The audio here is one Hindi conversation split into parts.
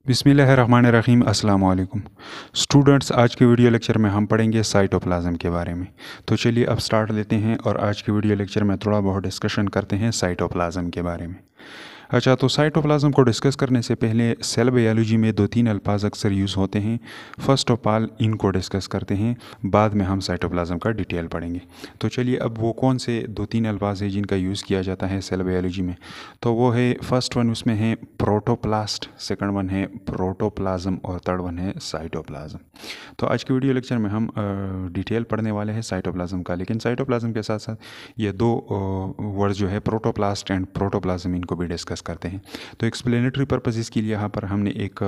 बिस्मिल्लाहिर्रहमानिर्रहीम अस्सलाम वालेकुम स्टूडेंट्स। आज के वीडियो लेक्चर में हम पढ़ेंगे साइटोप्लाज्म के बारे में। तो चलिए अब स्टार्ट लेते हैं और आज के वीडियो लेक्चर में थोड़ा बहुत डिस्कशन करते हैं साइटोप्लाज्म के बारे में। अच्छा, तो साइटोप्लाज्म को डिस्कस करने से पहले सेल बायोलॉजी में दो तीन अल्फाज अक्सर यूज़ होते हैं। फ़र्स्ट ऑफ ऑल इनको डिस्कस करते हैं, बाद में हम साइटोप्लाज्म का डिटेल पढ़ेंगे। तो चलिए, अब वो कौन से दो तीन अल्फाज हैं जिनका यूज़ किया जाता है सेल बायोलॉजी में। तो वो है, फर्स्ट वन उसमें है प्रोटोप्लास्ट, सेकंड वन है प्रोटोप्लाज्म और थर्ड वन है साइटोप्लाज्म। तो आज के वीडियो लेक्चर में हम डिटेल पढ़ने वाले हैं साइटोप्लाज्म का, लेकिन साइटोप्लाज्म के साथ साथ ये दो वर्ड जो है प्रोटोप्लास्ट एंड प्रोटोप्लाज्म, इनको भी डिस्कस करते हैं। तो एक्सप्लेनेटरी पर्पसेस के लिए यहाँ पर हमने एक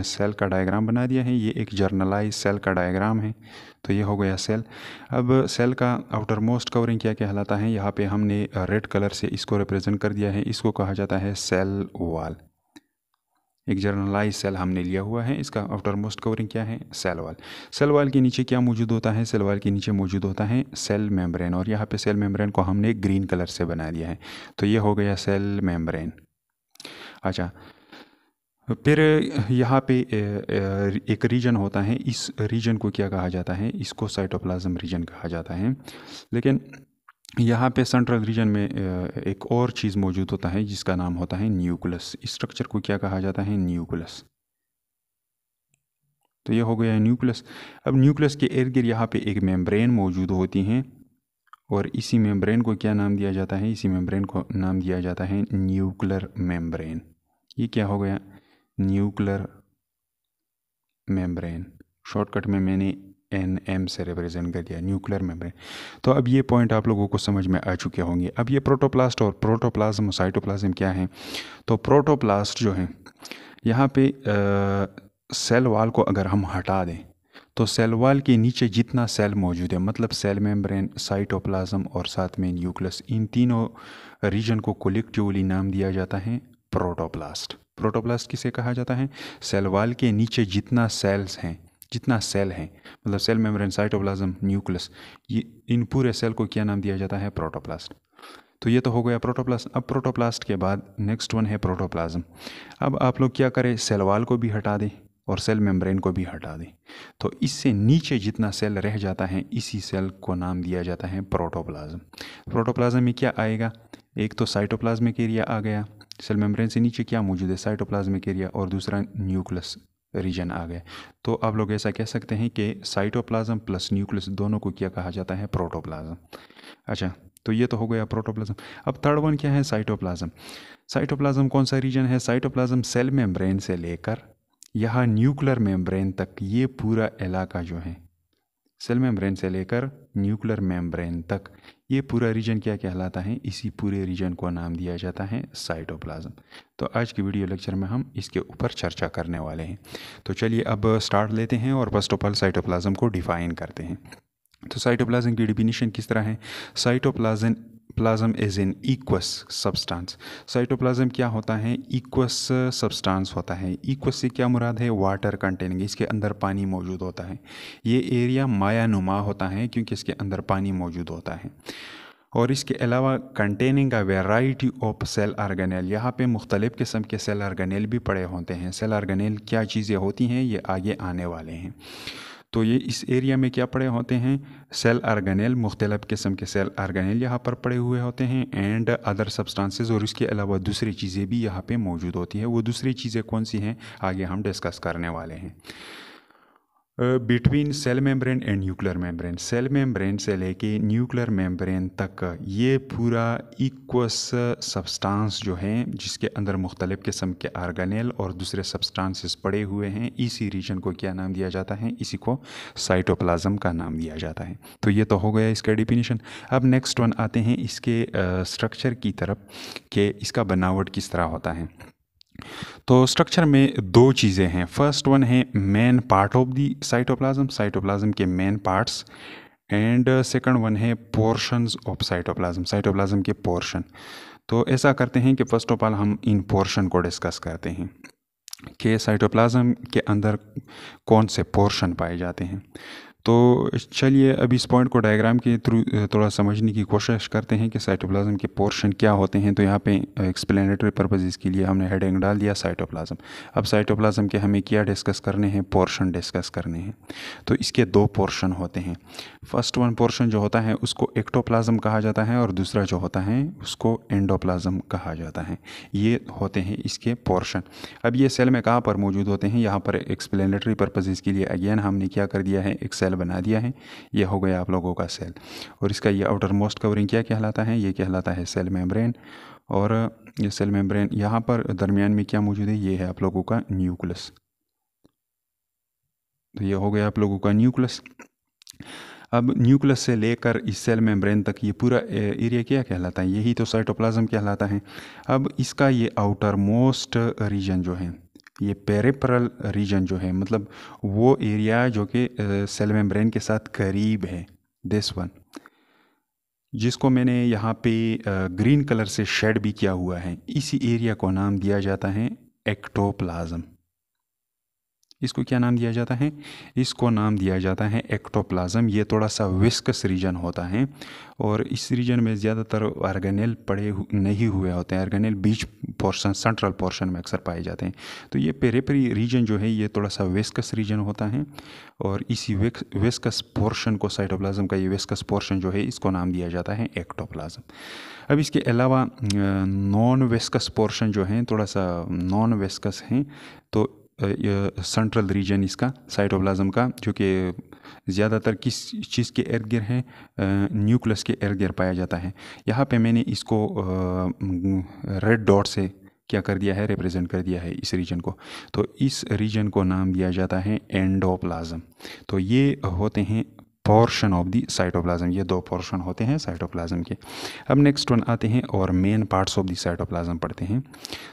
सेल का डायग्राम बना दिया है। ये एक जर्नलाइज सेल का डायग्राम है। तो ये हो गया सेल। अब सेल का आउटर मोस्ट कवरिंग क्या कहलाता है, यहाँ पे हमने रेड कलर से इसको रिप्रेजेंट कर दिया है। इसको कहा जाता है सेल वॉल। एक जर्नलाइज सेल हमने लिया हुआ है, इसका आउटर मोस्ट कवरिंग क्या है, सेल वॉल। सेल वॉल के नीचे क्या मौजूद होता है, सेल वॉल के नीचे मौजूद होता है सेल मेम्ब्रेन, और यहाँ पे सेल मेम्ब्रेन को हमने ग्रीन कलर से बना दिया है। तो ये हो गया सेल मेम्ब्रेन। अच्छा, फिर यहाँ पे एक रीजन होता है। इस रीजन को क्या कहा जाता है, इसको साइटोप्लाज्म रीजन कहा जाता है। लेकिन यहाँ पे सेंट्रल रीजन में एक और चीज़ मौजूद होता है जिसका नाम होता है न्यूक्लियस। इस स्ट्रक्चर को क्या कहा जाता है, न्यूक्लियस। तो ये हो गया न्यूक्लियस। अब न्यूक्लियस के इर्द गिर्द यहाँ पे एक मेम्ब्रेन मौजूद होती हैं, और इसी मेम्ब्रेन को क्या नाम दिया जाता है, इसी मेम्ब्रेन को नाम दिया जाता है न्यूक्लियर मेम्ब्रेन। ये क्या हो गया, न्यूक्लियर मेम्ब्रेन। शॉर्टकट में मैंने NM से रिप्रेजेंट कर दिया, न्यूक्लियर मेम्ब्रेन। तो अब ये पॉइंट आप लोगों को समझ में आ चुके होंगे। अब ये प्रोटोप्लास्ट और प्रोटोप्लाज्म, साइटोप्लाज्म क्या है। तो प्रोटोप्लास्ट जो है, यहाँ पे सेल वॉल को अगर हम हटा दें तो सेल वॉल के नीचे जितना सेल मौजूद है, मतलब सेल मेम्ब्रेन, साइटोप्लाज्म और साथ में न्यूक्लियस, इन तीनों रीजन को कलेक्टिवली नाम दिया जाता है प्रोटोप्लास्ट। प्रोटोप्लास्ट किसे कहा जाता है, सेल वॉल के नीचे जितना सेल्स हैं, जितना सेल हैं, मतलब सेल मेम्ब्रेन, साइटोप्लाज्म, न्यूक्लियस, ये इन पूरे सेल को क्या नाम दिया जाता है, प्रोटोप्लास्ट। तो ये तो हो गया प्रोटोप्लास्ट। अब प्रोटोप्लास्ट के बाद नेक्स्ट वन है प्रोटोप्लाज्म। अब आप लोग क्या करें, सेल वॉल को भी हटा दें और सेल मेम्ब्रेन को भी हटा दें, तो इससे नीचे जितना सेल रह जाता है, इसी सेल को नाम दिया जाता है प्रोटोप्लाज्म। प्रोटोप्लाज्म में क्या आएगा, एक तो साइटोप्लाज्मिक एरिया आ गया, सेल मेम्ब्रेन से नीचे क्या मौजूद है, साइटोप्लाज्मिक एरिया, और दूसरा न्यूक्लियस रीजन आ गया। तो आप लोग ऐसा कह सकते हैं कि साइटोप्लाज्म प्लस न्यूक्लियस दोनों को क्या कहा जाता है, प्रोटोप्लाज्म। अच्छा, तो ये तो हो गया प्रोटोप्लाज्म। अब थर्ड वन क्या है, साइटोप्लाज्म। साइटोप्लाज्म कौन सा रीजन है, साइटोप्लाज्म सेल मेम्ब्रेन से लेकर यहाँ न्यूक्लियर मेम्ब्रेन तक, ये पूरा इलाका जो है, सेल मेम्ब्रेन से लेकर न्यूक्लियर मेम्ब्रेन तक, ये पूरा रीजन क्या कहलाता है, इसी पूरे रीजन को नाम दिया जाता है साइटोप्लाज्म। तो आज की वीडियो लेक्चर में हम इसके ऊपर चर्चा करने वाले हैं। तो चलिए अब स्टार्ट लेते हैं और फर्स्ट ऑफ ऑल साइटोप्लाज्म को डिफाइन करते हैं। तो साइटोप्लाज्म की डिफिनीशन किस तरह है, cytoplasm is an equals substance. Cytoplasm क्या होता है, इक्वस सब्सटेंस होता है। इक्वस से क्या मुराद है, वाटर कंटेनिंग, इसके अंदर पानी मौजूद होता है। ये एरिया मायानुमा होता है क्योंकि इसके अंदर पानी मौजूद होता है। और इसके अलावा containing a variety of cell organelle, यहाँ पे मुख्तलिफ़ किस्म के सेल ऑर्गेनेल भी पड़े होते हैं। सेल ऑर्गेनेल क्या चीज़ें होती हैं, ये आगे आने वाले हैं। तो ये इस एरिया में क्या पड़े होते हैं, सेल ऑर्गेनेल, मुख्तलिफ़ किस्म के सेल ऑर्गेनेल यहाँ पर पड़े हुए होते हैं, एंड अदर सब्सटेंसेस, और इसके अलावा दूसरी चीज़ें भी यहाँ पे मौजूद होती हैं। वो दूसरी चीज़ें कौन सी हैं, आगे हम डिस्कस करने वाले हैं। Between cell membrane and nuclear membrane, cell membrane से लेके न्यूक्लियर मेम्ब्रेन तक ये पूरा इक्वस सब्सटेंस जो है, जिसके अंदर मुख्तलिफ़ किस्म के ऑर्गेनेल और दूसरे सब्सटेंसेस पड़े हुए हैं, इसी रीजन को क्या नाम दिया जाता है, इसी को साइटोप्लाज्म का नाम दिया जाता है। तो ये तो हो गया इसका डिफिनीशन। अब नेक्स्ट वन आते हैं इसके स्ट्रक्चर की तरफ, कि इसका बनावट किस तरह होता है। तो स्ट्रक्चर में दो चीज़ें हैं। फर्स्ट वन है main part of the cytoplasm, cytoplasm के main parts, and second one है पोर्शंस ऑफ साइटोप्लाज्म, साइटोप्लाज्म के पोर्शन। तो ऐसा करते हैं कि फर्स्ट ऑफ ऑल हम इन पोर्शन को डिस्कस करते हैं कि साइटोप्लाज्म के अंदर कौन से पोर्शन पाए जाते हैं। तो चलिए अब इस पॉइंट को डायग्राम के थ्रू थोड़ा समझने की कोशिश करते हैं कि साइटोप्लाज्म के पोर्शन क्या होते हैं। तो यहाँ पे एक्सप्लेनेटरी पर्पसेस के लिए हमने हेडिंग डाल दिया साइटोप्लाज्म। अब साइटोप्लाज्म के हमें क्या डिस्कस करने हैं, पोर्शन डिस्कस करने हैं। तो इसके दो पोर्शन होते हैं। फर्स्ट वन पोर्शन जो होता है उसको एक्टोप्लाज्म कहा जाता है और दूसरा जो होता है उसको एंडोप्लाज्म कहा जाता है। ये होते हैं इसके पोर्शन। अब ये सेल में कहाँ पर मौजूद होते हैं, यहाँ पर एक्सप्लेनेटरी पर्पसेस के लिए अगेन हमने क्या कर दिया है, एक सेल बना दिया है। ये हो गया आप लोगों का सेल, और इसका ये आउटर मोस्ट कवरिंग क्या कहलाता है, ये कहलाता है सेल मेम्ब्रेन। और ये सेल मेम्ब्रेन यहाँ पर दरमियान में क्या मौजूद है, ये है आप लोगों का न्यूक्लियस। तो ये हो गया आप लोगों का न्यूक्लियस। अब न्यूक्लियस से लेकर इस सेल मेम्ब्रेन तक ये पूरा एरिया क्या कहलाता है, यही तो साइटोप्लाज्म कहलाता है। अब इसका ये आउटर मोस्ट रीजन जो है, ये पेरिफेरल रीजन जो है, मतलब वो एरिया जो कि सेल मेम्ब्रेन के साथ करीब है, दिस वन, जिसको मैंने यहाँ पे ग्रीन कलर से शेड भी किया हुआ है, इसी एरिया को नाम दिया जाता है एक्टोप्लाज्म। इसको क्या नाम दिया जाता है, इसको नाम दिया जाता है एक्टोप्लाज्म। ये थोड़ा सा विस्कस रीजन होता है और इस रीजन में ज़्यादातर ऑर्गेनेल नहीं हुए होते हैं। ऑर्गेनेल बीच पोर्शन, सेंट्रल पोर्शन में अक्सर पाए जाते हैं। तो ये पेरिफेरी रीजन जो है ये थोड़ा सा विस्कस रीजन होता है और इसी विस्कस पोर्शन को, साइटोप्लाज्म का ये विस्कस पोर्शन जो है, इसको नाम दिया जाता है एक्टोप्लाज्म। अब इसके अलावा नॉन विस्कस पोर्शन जो है, थोड़ा सा नॉन विस्कस हैं, तो सेंट्रल रीजन इसका साइटोप्लाज्म का, जो कि ज़्यादातर किस चीज़ के इर्द गिर्द है, न्यूक्लियस के इर्द गिर्द पाया जाता है। यहाँ पे मैंने इसको रेड डॉट से क्या कर दिया है, रिप्रेजेंट कर दिया है इस रीजन को। तो इस रीजन को नाम दिया जाता है एंडोप्लाज्म। तो ये होते हैं पोर्शन ऑफ दी साइटोप्लाज्म। ये दो पोर्शन होते हैं साइटोप्लाज्म के। अब नेक्स्ट वन आते हैं और main parts of the cytoplasm पढ़ते हैं।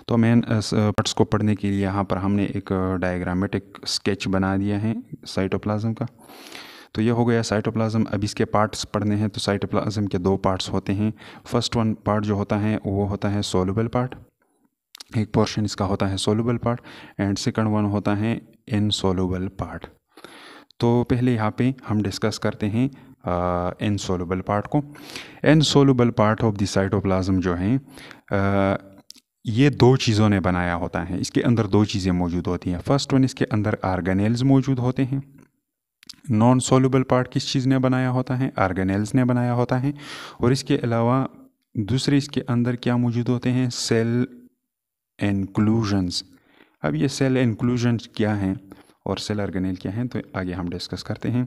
तो मेन पार्ट्स को पढ़ने के लिए यहाँ पर हमने एक डायग्रामेटिक स्केच बना दिया है साइटोप्लाज्म का। तो ये हो गया साइटोप्लाज्म। अब इसके पार्ट्स पढ़ने हैं। तो साइटोप्लाज्म के दो पार्ट्स होते हैं। फर्स्ट वन पार्ट जो होता है वो होता है सोलुबल पार्ट, एक पोर्शन इसका होता है soluble part, and second one होता है इनसोलुबल पार्ट। तो पहले यहाँ पे हम डिस्कस करते हैं इनसोलुबल पार्ट को। इनसोलुबल पार्ट ऑफ द साइटोप्लाज्म जो है, ये दो चीज़ों ने बनाया होता है। इसके अंदर दो चीज़ें मौजूद होती हैं। फर्स्ट वन, इसके अंदर ऑर्गेनेल्स मौजूद होते हैं। नॉन सोलुबल पार्ट किस चीज़ ने बनाया होता है, ऑर्गेनेल्स ने बनाया होता है। और इसके अलावा दूसरे इसके अंदर क्या मौजूद होते हैं, सेल इंक्लूजन्स। अब ये सेल इंक्लूजन्स क्या हैं और सेल ऑर्गेनेल क्या हैं, तो आगे हम डिस्कस करते हैं।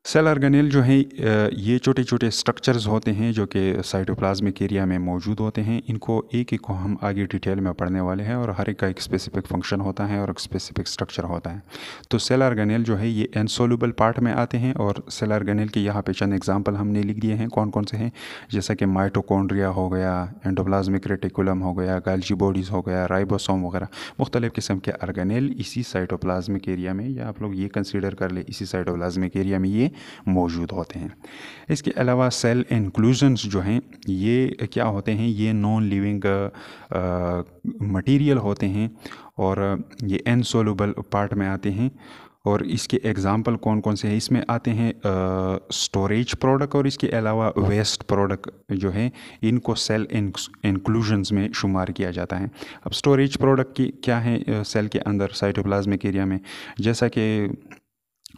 सेल ऑर्गेनेल जो है, ये छोटे छोटे स्ट्रक्चर्स होते हैं जो कि साइटोप्लाज्मिक एरिया में मौजूद होते हैं। इनको एक एक को हम आगे डिटेल में पढ़ने वाले हैं और हर एक का एक स्पेसिफिक फंक्शन होता है और एक स्पेसिफिक स्ट्रक्चर होता है। तो सेल ऑर्गेनेल जो है ये इनसोलुबल पार्ट में आते हैं और सेल ऑर्गेनेल के यहाँ पे चंद एग्जाम्पल हमने लिख दिए हैं कौन कौन से हैं, जैसा कि माइटोकॉन्ड्रिया हो गया, एंडोप्लाज्मिक रेटिकुलम हो गया, गाल्जी बॉडीज़ हो गया, राइबोसोम वगैरह। मुख्तलिफ़ किस्म के ऑर्गेनेल इसी साइटोप्लाज्मिक एरिया में, या आप लोग ये कंसिडर कर ले इसी साइटोप्लाज्मिक एरिया में ये मौजूद होते हैं। इसके अलावा सेल इंक्लूजन्स जो हैं ये क्या होते हैं, ये नॉन लिविंग मटेरियल होते हैं और ये इनसोलुबल पार्ट में आते हैं। और इसके एग्जाम्पल कौन कौन से हैं, इसमें आते हैं स्टोरेज प्रोडक्ट और इसके अलावा वेस्ट प्रोडक्ट जो है, इनको सेल इंक्लूजन्स में शुमार किया जाता है। अब स्टोरेज प्रोडक्ट की क्या है सेल के अंदर साइटोप्लाज्मिक एरिया में, जैसा कि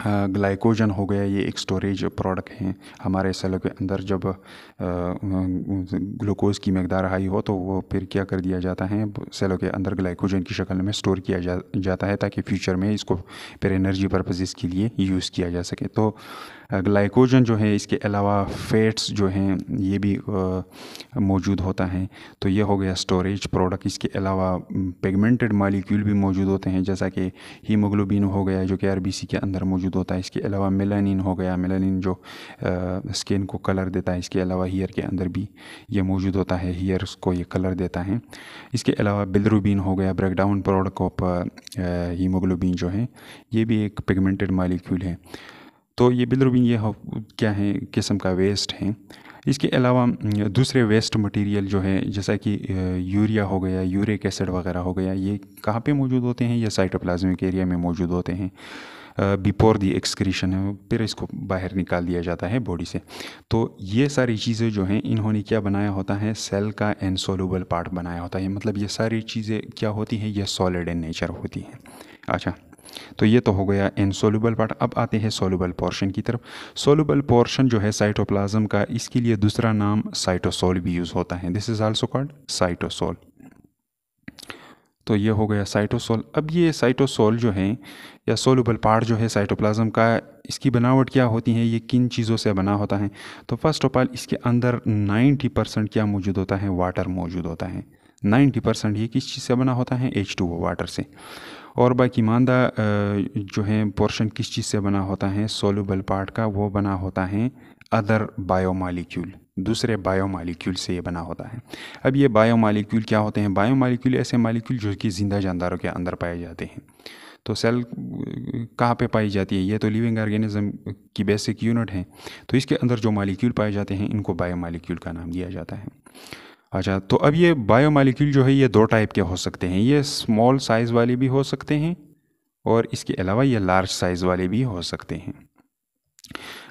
ग्लाइकोजन हो गया, ये एक स्टोरेज प्रोडक्ट हैं हमारे सेलों के अंदर। जब ग्लूकोज की मकदार हाई हो तो वो फिर क्या कर दिया जाता है, सेलों के अंदर ग्लाइकोजन की शक्ल में स्टोर किया जाता है ताकि फ्यूचर में इसको फिर एनर्जी पर्पसेस के लिए यूज़ किया जा सके। तो ग्लाइकोजन जो है, इसके अलावा फैट्स जो हैं ये भी मौजूद होता है। तो ये हो गया स्टोरेज प्रोडक्ट। इसके अलावा पिगमेंटेड मॉलिक्यूल भी मौजूद होते हैं, जैसा कि हीमोग्लोबिन हो गया जो कि आरबीसी के अंदर मौजूद होता है। इसके अलावा मेलानिन हो गया, मेलानिन जो स्किन को कलर देता है। इसके अलावा हेयर के अंदर भी ये मौजूद होता है, हेयर्स को ये कलर देता है। इसके अलावा बिलिरुबिन हो गया, ब्रेकडाउन प्रोडक्ट ऑफ हीमोग्लोबिन जो है, ये भी एक पिगमेंटेड मॉलिक्यूल है। तो ये बिलिरुबिन ये क्या है, किस्म का वेस्ट है। इसके अलावा दूसरे वेस्ट मटेरियल जो है, जैसा कि यूरिया हो गया, यूरिक एसिड वगैरह हो गया, ये कहाँ पे मौजूद होते हैं, ये साइटोप्लाज्मिक एरिया में मौजूद होते हैं। बिफोर दी एक्सक्रीशन है, फिर इसको बाहर निकाल दिया जाता है बॉडी से। तो ये सारी चीज़ें जो हैं इन्होंने क्या बनाया होता है, सेल का इनसॉल्युबल पार्ट बनाया होता है। मतलब ये सारी चीज़ें क्या होती हैं, ये सॉलिड इन नेचर होती हैं। अच्छा, तो ये तो हो गया इनसॉल्युबल पार्ट। अब आते हैं सॉल्युबल पोर्शन की तरफ। सॉल्युबल पोर्शन जो है साइटोप्लाज्म का, इसके लिए दूसरा नाम साइटोसोल भी यूज़ होता है। This is also called cytosol. तो ये हो गया साइटोसोल। अब ये साइटोसोल जो है या सोलुबल पार्ट जो है साइटोप्लाज्म का, इसकी बनावट क्या होती है, ये किन चीज़ों से बना होता है? तो फर्स्ट ऑफ ऑल इसके अंदर 90% क्या मौजूद होता है, वाटर मौजूद होता है। 90% ये किस चीज़ से बना होता है, H2O वाटर से। और बाकी मांदा जो है पोर्शन किस चीज़ से बना होता है, सोलुबल पार्ट का, वो बना होता है अदर बायोमॉलिक्यूल, दूसरे बायोमॉलिक्यूल से ये बना होता है। अब ये बायोमॉलिक्यूल क्या होते हैं? बायोमॉलिक्यूल ऐसे मॉलिक्यूल जो कि ज़िंदा जानदारों के अंदर पाए जाते हैं। तो सेल कहाँ पे पाई जाती है? ये तो लिविंग ऑर्गेनिज्म की बेसिक यूनिट है। तो इसके अंदर जो मॉलिक्यूल पाए जाते हैं इनको बायोमॉलिक्यूल का नाम दिया जाता है। अच्छा, तो अब ये बायोमॉलिक्यूल जो है ये दो टाइप के हो सकते हैं। ये स्मॉल साइज़ वाले भी हो सकते हैं और इसके अलावा ये लार्ज साइज़ वाले भी हो सकते हैं।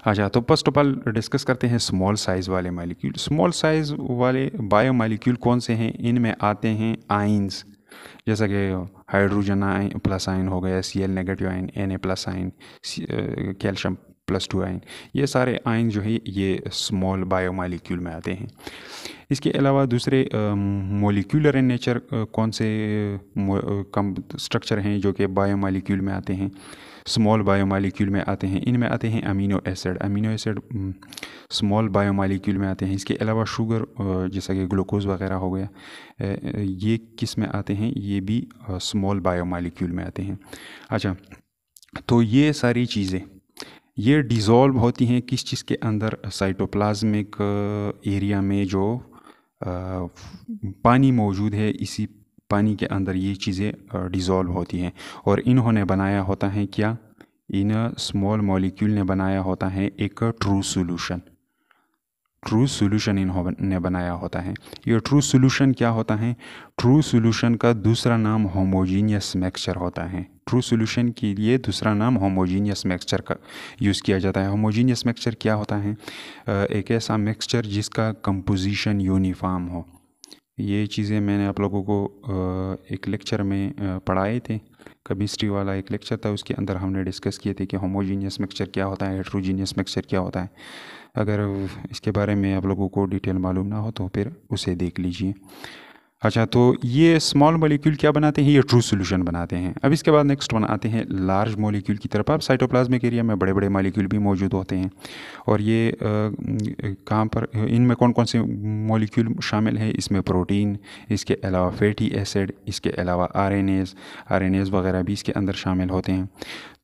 अच्छा, तो फर्स्ट ऑफ ऑल डिस्कस करते हैं स्मॉल साइज़ वाले मॉलिक्यूल। स्मॉल साइज़ वाले बायोमॉलिक्यूल कौन से हैं? इनमें आते हैं आइंस, जैसा कि हाइड्रोजन आयन प्लस आयन हो गया, Cl negative ion, Na plus ion, calcium +2 ion. ये सारे आयन जो है ये स्मॉल बायोमॉलिक्यूल में आते हैं। इसके अलावा दूसरे मोलिक्यूलर इन नेचर कौन से कम स्ट्रक्चर हैं जो कि बायोमॉलिक्यूल में आते हैं, स्मॉल बायोमॉलिक्यूल में आते हैं? इनमें आते हैं amino acid. Amino acid small biomolecule में आते हैं। इसके अलावा शुगर जैसा कि ग्लूकोज वगैरह हो गया, ये किस में आते हैं? ये भी स्मॉल बायोमॉलिक्यूल में आते हैं। अच्छा, तो ये सारी चीज़ें ये डिज़ोल्व होती हैं किस चीज़ के अंदर? साइटोप्लाज्मिक एरिया में जो पानी मौजूद है, इसी पानी के अंदर ये चीज़ें डिज़ोल्व होती हैं। और इन्होंने बनाया होता है क्या? इन स्मॉल मॉलिक्यूल ने बनाया होता है एक ट्रू सॉल्यूशन। ट्रू सॉल्यूशन इन्होंने बनाया होता है। ये ट्रू सॉल्यूशन क्या होता है? ट्रू सॉल्यूशन का दूसरा नाम होमोजीनियस मिक्सचर होता है। ट्रू सॉल्यूशन के लिए दूसरा नाम होमोजीनियस मिक्सचर का यूज़ किया जाता है। होमोजीनियस मिक्सचर क्या होता है? एक ऐसा मिक्सचर जिसका कंपोजिशन यूनिफॉर्म हो। ये चीज़ें मैंने आप लोगों को एक लेक्चर में पढ़ाए थे। केमिस्ट्री वाला एक लेक्चर था, उसके अंदर हमने डिस्कस किए थे कि होमोजीनियस मिक्सचर क्या होता है, हेट्रोजीनियस मिक्सचर क्या होता है। अगर इसके बारे में आप लोगों को डिटेल मालूम ना हो तो फिर उसे देख लीजिए। अच्छा, तो ये स्मॉल मॉलिक्यूल क्या बनाते हैं? ये ट्रू सॉल्यूशन बनाते हैं। अब इसके बाद नेक्स्ट वन आते हैं लार्ज मॉलिक्यूल की तरफ। अब साइटोप्लाज्मिक एरिया में बड़े बड़े मॉलिक्यूल भी मौजूद होते हैं। और ये कहाँ पर, इनमें कौन कौन से मॉलिक्यूल शामिल है? इसमें प्रोटीन, इसके अलावा फैटी एसिड, इसके अलावा आरएनएज वगैरह भी इसके अंदर शामिल होते हैं।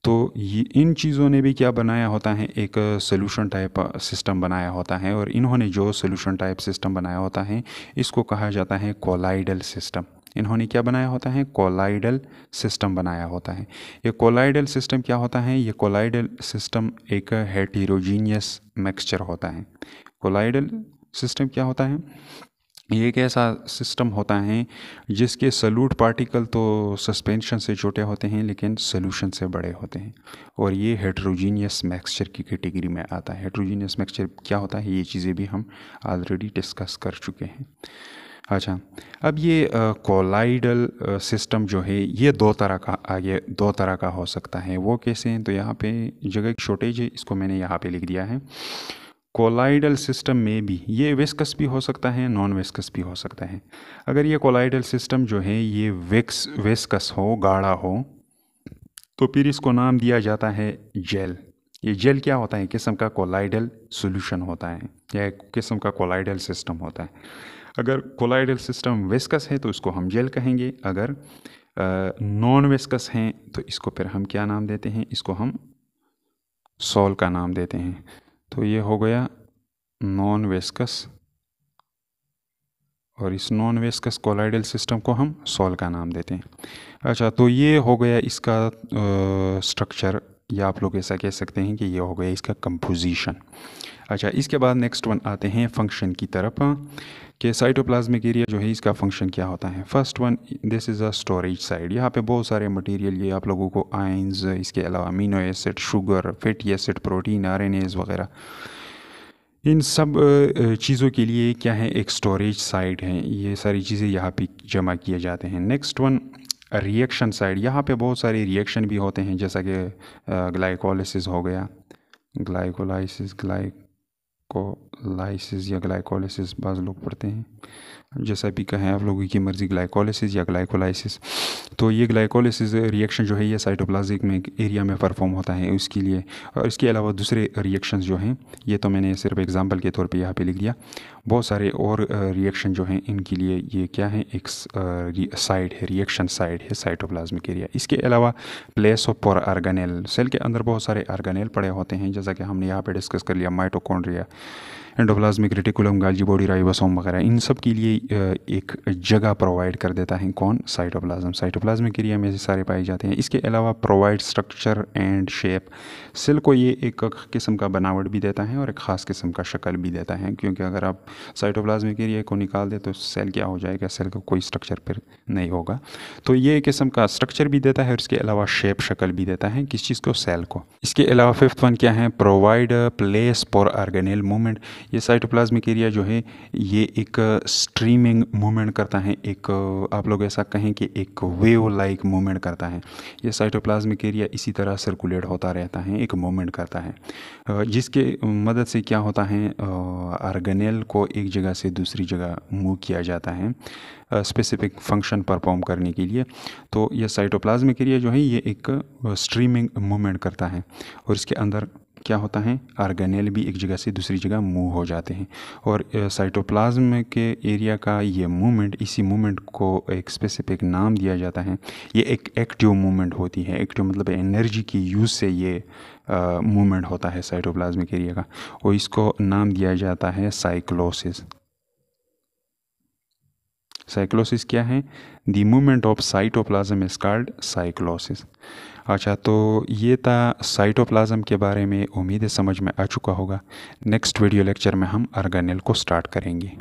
तो ये इन चीज़ों ने भी क्या बनाया होता है? एक सोल्यूशन टाइप सिस्टम बनाया होता है। और इन्होंने जो सोल्यूशन टाइप सिस्टम बनाया होता है इसको कहा जाता है कोलाइडल सिस्टम। इन्होंने क्या बनाया होता है? कोलाइडल सिस्टम बनाया होता है। ये कोलाइडल सिस्टम क्या होता है? ये कोलाइडल सिस्टम एक हेटेरोजीनियस मिक्सचर होता है। कोलाइडल सिस्टम क्या होता है? ये एक ऐसा सिस्टम होता है जिसके सल्यूट पार्टिकल तो सस्पेंशन से छोटे होते हैं लेकिन सोल्यूशन से बड़े होते हैं। और ये हेट्रोजीनियस मिक्सचर की कैटेगरी में आता है। हेट्रोजीनियस मिक्सचर क्या होता है? ये चीज़ें भी हम ऑलरेडी डिस्कस कर चुके हैं। अच्छा, अब ये कोलाइडल सिस्टम जो है ये दो तरह का हो सकता है। वो कैसे हैं? तो यहाँ पे जगह की शॉर्टेज है, इसको मैंने यहाँ पे लिख दिया है। कोलाइडल सिस्टम में भी ये विस्कस भी हो सकता है, नॉन विस्कस भी हो सकता है। अगर ये कोलाइडल सिस्टम जो है ये विस्कस हो, गाढ़ा हो, तो फिर इसको नाम दिया जाता है जेल। ये जेल क्या होता है? किस्म का कोलाइडल सॉल्यूशन होता है या एक किस्म का कोलाइडल सिस्टम होता है। अगर कोलाइडल सिस्टम विस्कस है तो इसको हम जेल कहेंगे। अगर नॉन विस्कस हैं तो इसको फिर हम क्या नाम देते हैं? इसको हम सॉल का नाम देते हैं। तो ये हो गया नॉन विस्कस, और इस नॉन विस्कस कोलाइडल सिस्टम को हम सॉल का नाम देते हैं। अच्छा, तो ये हो गया इसका स्ट्रक्चर, या आप लोग ऐसा कह सकते हैं कि ये हो गया इसका कंपोजिशन। अच्छा, इसके बाद नेक्स्ट वन आते हैं फंक्शन की तरफ कि साइटोप्लाज्मिक एरिया जो है इसका फंक्शन क्या होता है। First one, this is a storage side. यहाँ पे बहुत सारे मटेरियल, ये आप लोगों को आयंस, इसके अलावा amino acid, sugar, fatty acid, protein, RNase वगैरह, इन सब चीज़ों के लिए क्या है, एक स्टोरेज साइट है। ये सारी चीज़ें यहाँ पे जमा किए जाते हैं। Next one, reaction side. यहाँ पे बहुत सारे रिएक्शन भी होते हैं, जैसा कि ग्लाइकोलिसिस हो गया, ग्लाइकोलाइसिस या ग्लाइकोलिसिस बाज़ लोग पढ़ते हैं, जैसा भी कहें आप लोगों की मर्ज़ी, ग्लाइकोलिसिस या ग्लाइकोलाइसिस। तो ये ग्लाइकोलिसिस रिएक्शन जो है ये साइटोप्लाज्मिक एरिया में परफॉर्म होता है उसके लिए। और इसके अलावा दूसरे रिएक्शंस जो हैं, ये तो मैंने सिर्फ एग्जांपल के तौर पे यहाँ पे लिख दिया। बहुत सारे और रिएक्शन जो हैं इनके लिए ये क्या है, एक साइड है, रिएक्शन साइड है साइटोप्लाज्मिक एरिया। इसके अलावा place of for organelle, cell के अंदर बहुत सारे ऑर्गेनेल पड़े होते हैं, जैसा कि हमने यहाँ पे डिस्कस कर लिया, mitochondria, endoplasmic reticulum, गाल्जी body, ribosome वगैरह। इन सब के लिए एक जगह प्रोवाइड कर देता है कौन, साइटोप्लाज्म। साइटोप्लाज्मिक एरिया में से सारे पाए जाते हैं। इसके अलावा provide structure and shape, cell को ये एक किस्म का बनावट भी देता है और एक ख़ास किस्म का शक्ल भी देता है, क्योंकि अगर आप साइटोप्लाज्मिक एरिया को निकाल दे तो सेल क्या हो जाएगा, सेल का कोई स्ट्रक्चर फिर नहीं होगा। तो ये किस्म का स्ट्रक्चर भी देता है और इसके अलावा शेप, शक्ल भी देता है, किस चीज़ को, सेल को। इसके अलावा फिफ्थ वन क्या है, provide place for organelle movement. ये साइटोप्लाज्मिक एरिया जो है ये एक स्ट्रीमिंग मूवमेंट करता है, एक आप लोग ऐसा कहें कि एक वेव लाइक मूवमेंट करता है। ये साइटोप्लाज्मिक एरिया इसी तरह सर्कुलेट होता रहता है, एक मूवमेंट करता है, जिसके मदद से क्या होता है, ऑर्गेनेल को एक जगह से दूसरी जगह मूव किया जाता है स्पेसिफिक फंक्शन परफॉर्म करने के लिए। तो ये साइटोप्लाज्मिक एरिया जो है ये एक स्ट्रीमिंग मूवमेंट करता है और इसके अंदर क्या होता है, ऑर्गेनेल भी एक जगह से दूसरी जगह मूव हो जाते हैं। और साइटोप्लाज्म के एरिया का ये मूवमेंट, इसी मूवमेंट को एक स्पेसिफिक नाम दिया जाता है। ये एक एक्टिव मूवमेंट होती है। एक्टिव मतलब एनर्जी की यूज़ से ये मूवमेंट होता है साइटोप्लाज्मिक एरिया का, और इसको नाम दिया जाता है साइक्लोसिस। साइक्लोसिस क्या है, the movement of cytoplasm is called cyclosis. अच्छा, तो ये था साइटोप्लाज्म के बारे में। उम्मीद है समझ में आ चुका होगा। नेक्स्ट वीडियो लेक्चर में हम ऑर्गेनेल को स्टार्ट करेंगे।